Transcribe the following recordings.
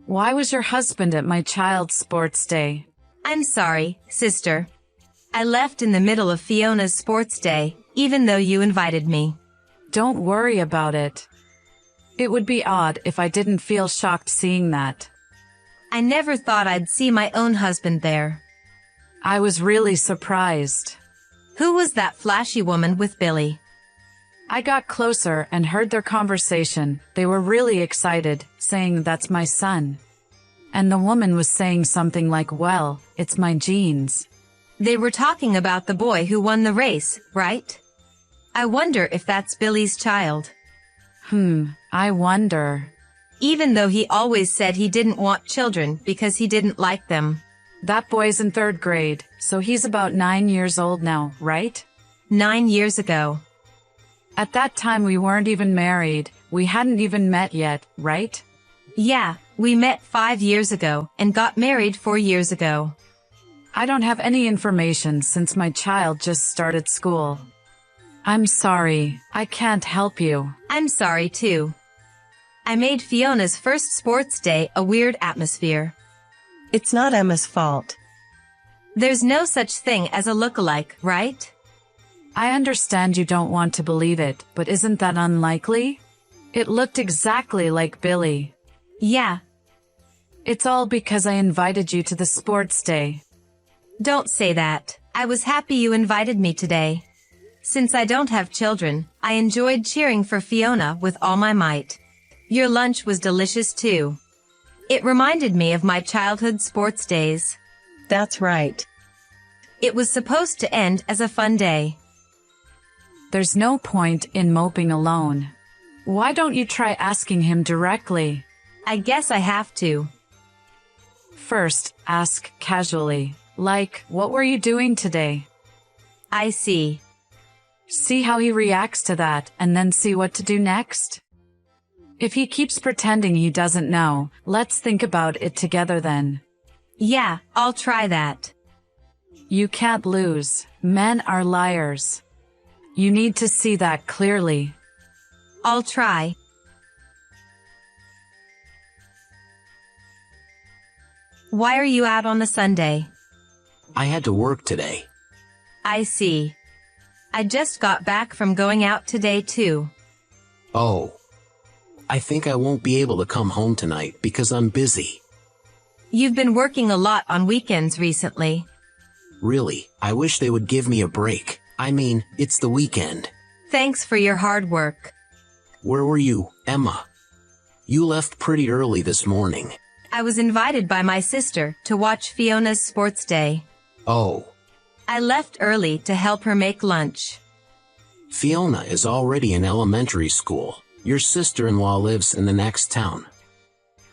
Why was your husband at my child's sports day? I'm sorry, sister. I left in the middle of Fiona's sports day, even though you invited me. Don't worry about it. It would be odd if I didn't feel shocked seeing that. I never thought I'd see my own husband there. I was really surprised. Who was that flashy woman with Billy? I got closer and heard their conversation. They were really excited, saying that's my son. And the woman was saying something like, well, it's my genes. They were talking about the boy who won the race, right? I wonder if that's Billy's child. I wonder. Even though he always said he didn't want children because he didn't like them. That boy's in 3rd grade, so he's about 9 years old now, right? 9 years ago. At that time we weren't even married. We hadn't even met yet, right? Yeah, we met 5 years ago and got married 4 years ago. I don't have any information since my child just started school. I'm sorry, I can't help you. I'm sorry too. I made Fiona's first sports day a weird atmosphere. It's not Emma's fault. There's no such thing as a lookalike, right? I understand you don't want to believe it, but isn't that unlikely? It looked exactly like Billy. Yeah. It's all because I invited you to the sports day. Don't say that. I was happy you invited me today. Since I don't have children, I enjoyed cheering for Fiona with all my might. Your lunch was delicious too. It reminded me of my childhood sports days. That's right. It was supposed to end as a fun day. There's no point in moping alone. Why don't you try asking him directly? I guess I have to. First, ask casually, like, what were you doing today? I see. See how he reacts to that, and then see what to do next? If he keeps pretending he doesn't know, let's think about it together then. Yeah, I'll try that. You can't lose. Men are liars. You need to see that clearly. I'll try. Why are you out on a Sunday? I had to work today. I see. I just got back from going out today too. Oh. I think I won't be able to come home tonight because I'm busy. You've been working a lot on weekends recently. Really, I wish they would give me a break. I mean, it's the weekend. Thanks for your hard work. Where were you, Emma? You left pretty early this morning. I was invited by my sister to watch Fiona's sports day. Oh. I left early to help her make lunch. Fiona is already in elementary school. Your sister-in-law lives in the next town.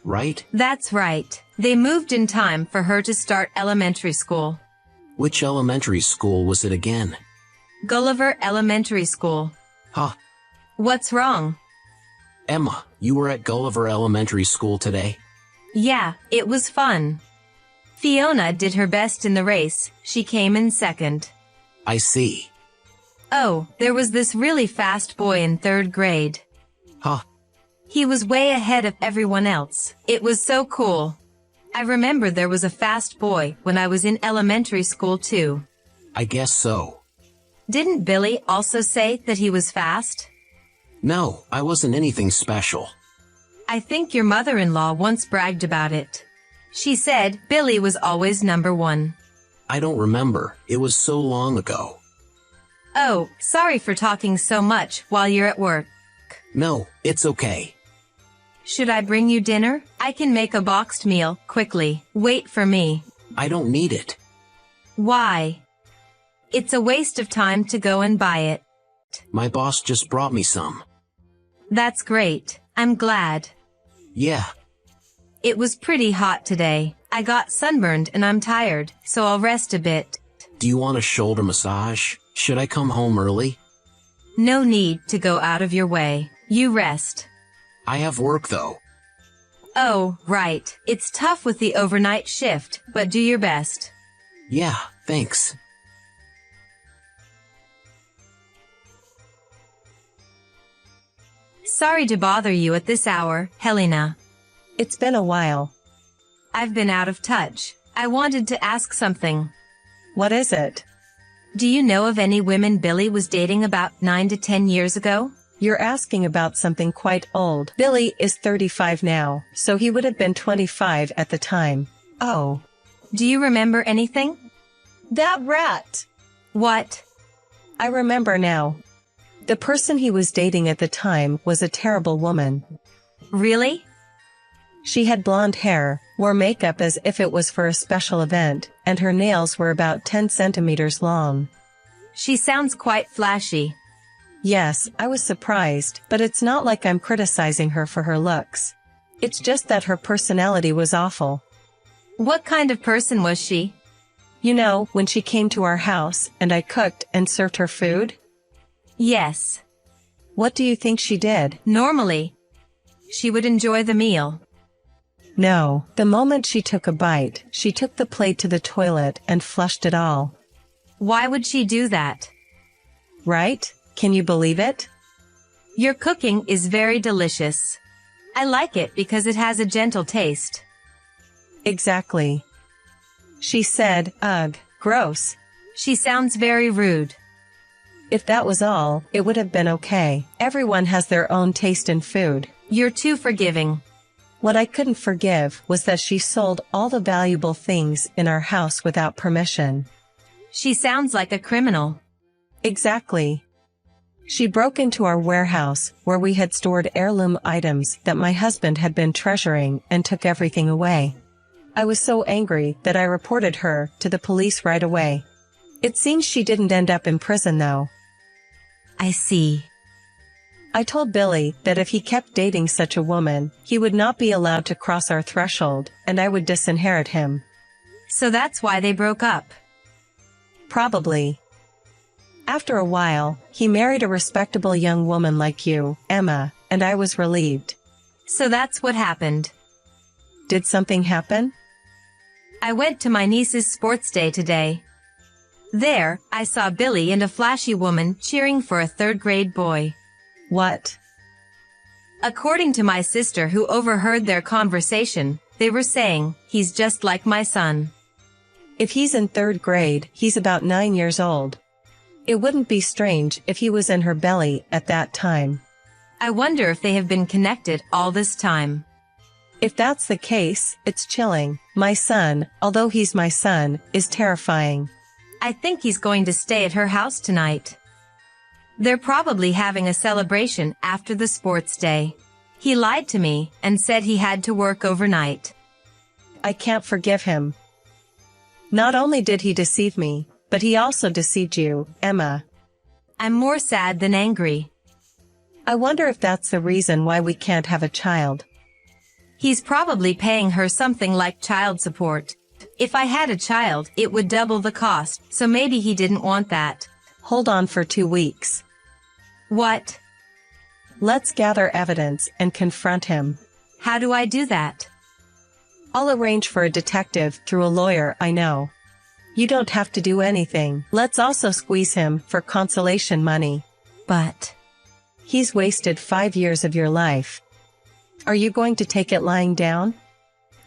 Right? That's right. They moved in time for her to start elementary school. Which elementary school was it again? Gulliver Elementary School. Huh. What's wrong? Emma, you were at Gulliver Elementary School today? Yeah, it was fun. Fiona did her best in the race. She came in second. I see. Oh, there was this really fast boy in 3rd grade. Huh. He was way ahead of everyone else. It was so cool. I remember there was a fast boy when I was in elementary school too. I guess so. Didn't Billy also say that he was fast? No, I wasn't anything special. I think your mother-in-law once bragged about it. She said Billy was always number 1. I don't remember. It was so long ago. Oh, sorry for talking so much while you're at work. No, it's okay. Should I bring you dinner? I can make a boxed meal quickly. Wait for me. I don't need it. Why? It's a waste of time to go and buy it. My boss just brought me some. That's great. I'm glad. Yeah. It was pretty hot today. I got sunburned and I'm tired, so I'll rest a bit. Do you want a shoulder massage? Should I come home early? No need to go out of your way. You rest. I have work though. Oh, right. It's tough with the overnight shift, but do your best. Yeah, thanks. Sorry to bother you at this hour, Helena. It's been a while. I've been out of touch. I wanted to ask something. What is it? Do you know of any women Billy was dating about 9 to 10 years ago? You're asking about something quite old. Billy is 35 now, so he would have been 25 at the time. Oh. Do you remember anything? That rat! What? I remember now. The person he was dating at the time was a terrible woman. Really? She had blonde hair, wore makeup as if it was for a special event, and her nails were about 10 centimeters long. She sounds quite flashy. Yes, I was surprised, but it's not like I'm criticizing her for her looks. It's just that her personality was awful. What kind of person was she? You know, when she came to our house, and I cooked and served her food? Yes. What do you think she did? Normally, she would enjoy the meal. No, the moment she took a bite, she took the plate to the toilet and flushed it all. Why would she do that? Right? Can you believe it? Your cooking is very delicious. I like it because it has a gentle taste. Exactly. She said, ugh, gross. She sounds very rude. If that was all, it would have been okay. Everyone has their own taste in food. You're too forgiving. What I couldn't forgive was that she sold all the valuable things in our house without permission. She sounds like a criminal. Exactly. She broke into our warehouse, where we had stored heirloom items that my husband had been treasuring, and took everything away. I was so angry that I reported her to the police right away. It seems she didn't end up in prison though. I see. I told Billy that if he kept dating such a woman, he would not be allowed to cross our threshold, and I would disinherit him. So that's why they broke up. Probably. After a while, he married a respectable young woman like you, Emma, and I was relieved. So that's what happened. Did something happen? I went to my niece's sports day today. There, I saw Billy and a flashy woman cheering for a third-grade boy. What? According to my sister who overheard their conversation, they were saying, he's just like my son. If he's in third grade, he's about 9 years old. It wouldn't be strange if he was in her belly at that time. I wonder if they have been connected all this time. If that's the case, it's chilling. My son, although he's my son, is terrifying. I think he's going to stay at her house tonight. They're probably having a celebration after the sports day. He lied to me and said he had to work overnight. I can't forgive him. Not only did he deceive me, but he also deceived you, Emma. I'm more sad than angry. I wonder if that's the reason why we can't have a child. He's probably paying her something like child support. If I had a child, it would double the cost, so maybe he didn't want that. Hold on for 2 weeks. What? Let's gather evidence and confront him. How do I do that? I'll arrange for a detective through a lawyer I know. You don't have to do anything. Let's also squeeze him for consolation money. But he's wasted 5 years of your life. Are you going to take it lying down?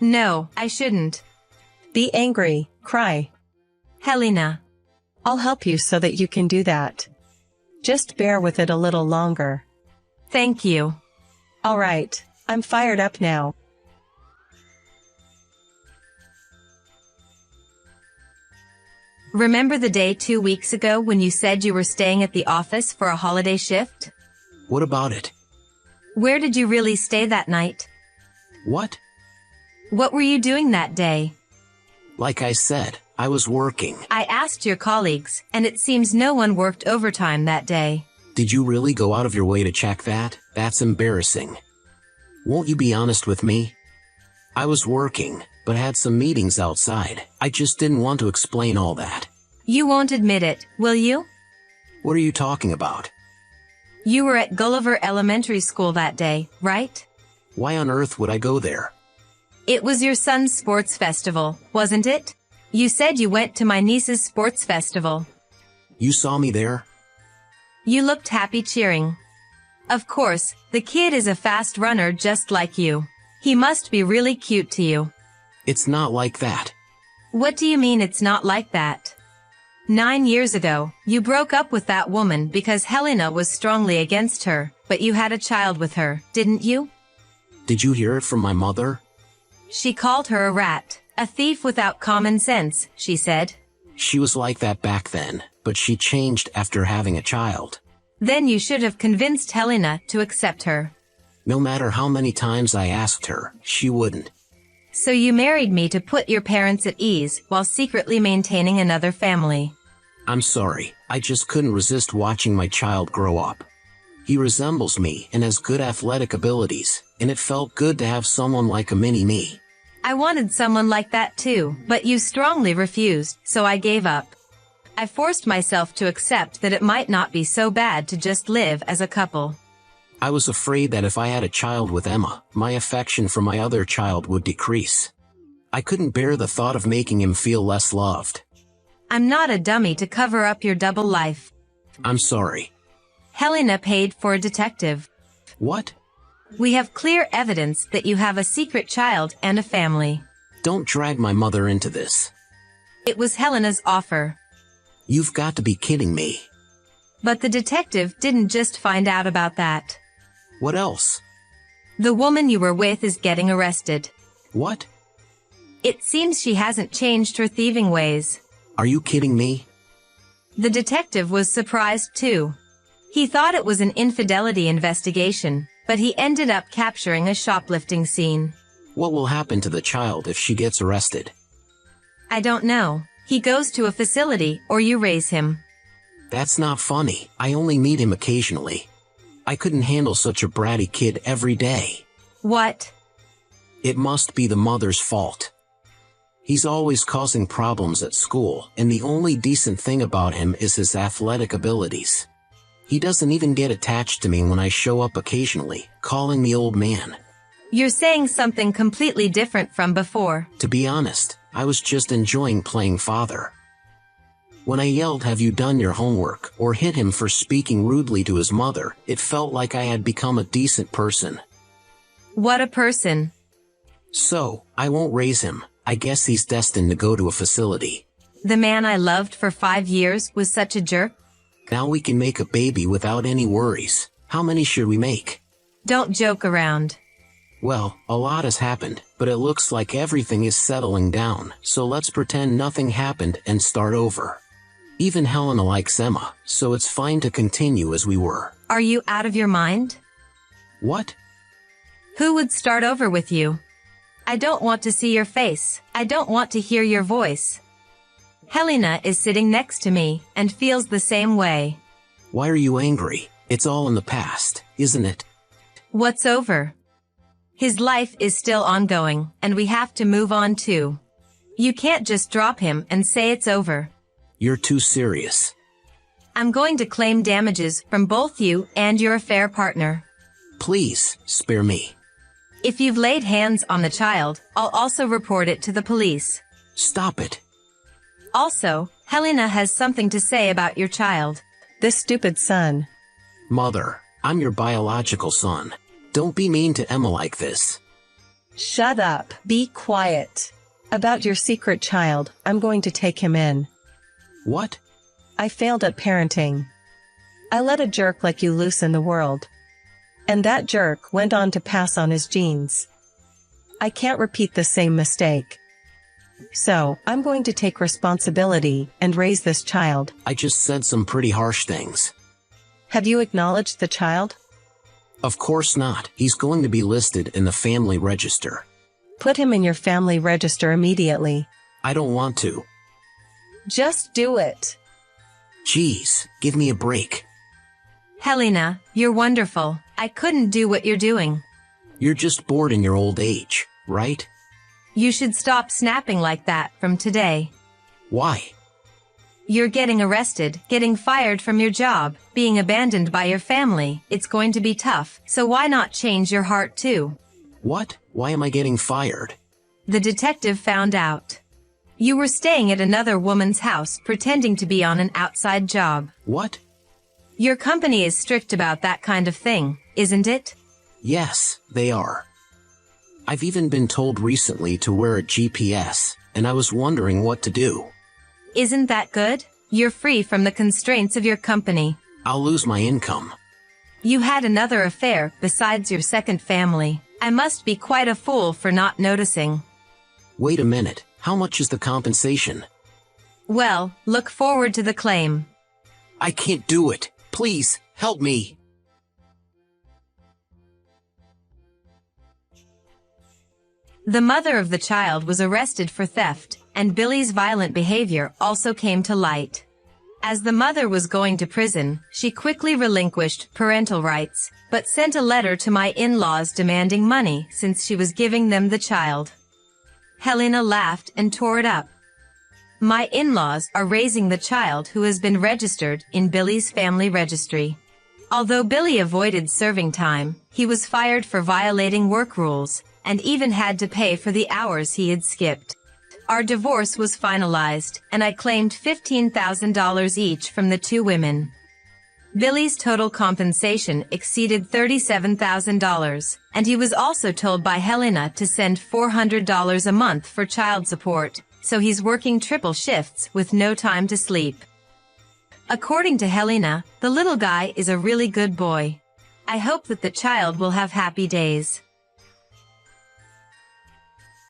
No, I shouldn't. Be angry, cry. Helena. I'll help you so that you can do that. Just bear with it a little longer. Thank you. All right, I'm fired up now. Remember the day 2 weeks ago when you said you were staying at the office for a holiday shift? What about it? Where did you really stay that night? What? What were you doing that day? Like I said, I was working. I asked your colleagues, and it seems no one worked overtime that day. Did you really go out of your way to check that? That's embarrassing. Won't you be honest with me? I was working, but had some meetings outside. I just didn't want to explain all that. You won't admit it, will you? What are you talking about? You were at Gulliver Elementary School that day, right? Why on earth would I go there? It was your son's sports festival, wasn't it? You said you went to my niece's sports festival. You saw me there? You looked happy cheering. Of course, the kid is a fast runner just like you. He must be really cute to you. It's not like that. What do you mean it's not like that? 9 years ago, you broke up with that woman because Helena was strongly against her, but you had a child with her, didn't you? Did you hear it from my mother? She called her a rat, a thief without common sense, she said. She was like that back then, but she changed after having a child. Then you should have convinced Helena to accept her. No matter how many times I asked her, she wouldn't. So you married me to put your parents at ease while secretly maintaining another family. I'm sorry, I just couldn't resist watching my child grow up. He resembles me and has good athletic abilities, and it felt good to have someone like a mini-me. I wanted someone like that too, but you strongly refused, so I gave up. I forced myself to accept that it might not be so bad to just live as a couple. I was afraid that if I had a child with Emma, my affection for my other child would decrease. I couldn't bear the thought of making him feel less loved. I'm not a dummy to cover up your double life. I'm sorry. Helena paid for a detective. What? We have clear evidence that you have a secret child and a family. Don't drag my mother into this. It was Helena's offer. You've got to be kidding me. But the detective didn't just find out about that. What else? The woman you were with is getting arrested. What? It seems she hasn't changed her thieving ways. Are you kidding me? The detective was surprised too. He thought it was an infidelity investigation, but he ended up capturing a shoplifting scene. What will happen to the child if she gets arrested? I don't know. He goes to a facility or you raise him. That's not funny. I only meet him occasionally. I couldn't handle such a bratty kid every day. What? It must be the mother's fault. He's always causing problems at school, and the only decent thing about him is his athletic abilities. He doesn't even get attached to me when I show up occasionally, calling me old man. You're saying something completely different from before. To be honest, I was just enjoying playing father. When I yelled, "Have you done your homework?" or hit him for speaking rudely to his mother, it felt like I had become a decent person. What a person. So, I won't raise him. I guess he's destined to go to a facility. The man I loved for 5 years was such a jerk. Now we can make a baby without any worries. How many should we make? Don't joke around. Well, a lot has happened, but it looks like everything is settling down, so let's pretend nothing happened and start over. Even Helena likes Emma, so it's fine to continue as we were. Are you out of your mind? What? Who would start over with you? I don't want to see your face. I don't want to hear your voice. Helena is sitting next to me and feels the same way. Why are you angry? It's all in the past, isn't it? What's over? His life is still ongoing, and we have to move on too. You can't just drop him and say it's over. You're too serious. I'm going to claim damages from both you and your affair partner. Please, spare me. If you've laid hands on the child, I'll also report it to the police. Stop it. Also, Helena has something to say about your child. This stupid son. Mother, I'm your biological son. Don't be mean to Emma like this. Shut up. Be quiet. About your secret child, I'm going to take him in. What? I failed at parenting. I let a jerk like you loose in the world. And that jerk went on to pass on his genes. I can't repeat the same mistake. So, I'm going to take responsibility and raise this child. I just said some pretty harsh things. Have you acknowledged the child? Of course not. He's going to be listed in the family register. Put him in your family register immediately. I don't want to. Just do it. Jeez, give me a break. Helena, you're wonderful. I couldn't do what you're doing. You're just bored in your old age, right? You should stop snapping like that from today. Why? You're getting arrested, getting fired from your job, being abandoned by your family. It's going to be tough, so why not change your heart too? What? Why am I getting fired? The detective found out. You were staying at another woman's house pretending to be on an outside job. What? Your company is strict about that kind of thing, isn't it? Yes, they are. I've even been told recently to wear a GPS, and I was wondering what to do. Isn't that good? You're free from the constraints of your company. I'll lose my income. You had another affair besides your second family. I must be quite a fool for not noticing. Wait a minute, how much is the compensation? Well, look forward to the claim. I can't do it. Please, help me. The mother of the child was arrested for theft, and Billy's violent behavior also came to light. As the mother was going to prison, she quickly relinquished parental rights, but sent a letter to my in-laws demanding money since she was giving them the child. Helena laughed and tore it up. My in-laws are raising the child who has been registered in Billy's family registry. Although Billy avoided serving time, he was fired for violating work rules, and even had to pay for the hours he had skipped. Our divorce was finalized, and I claimed $15,000 each from the two women. Billy's total compensation exceeded $37,000, and he was also told by Helena to send $400 a month for child support, so he's working triple shifts with no time to sleep. According to Helena, the little guy is a really good boy. I hope that the child will have happy days.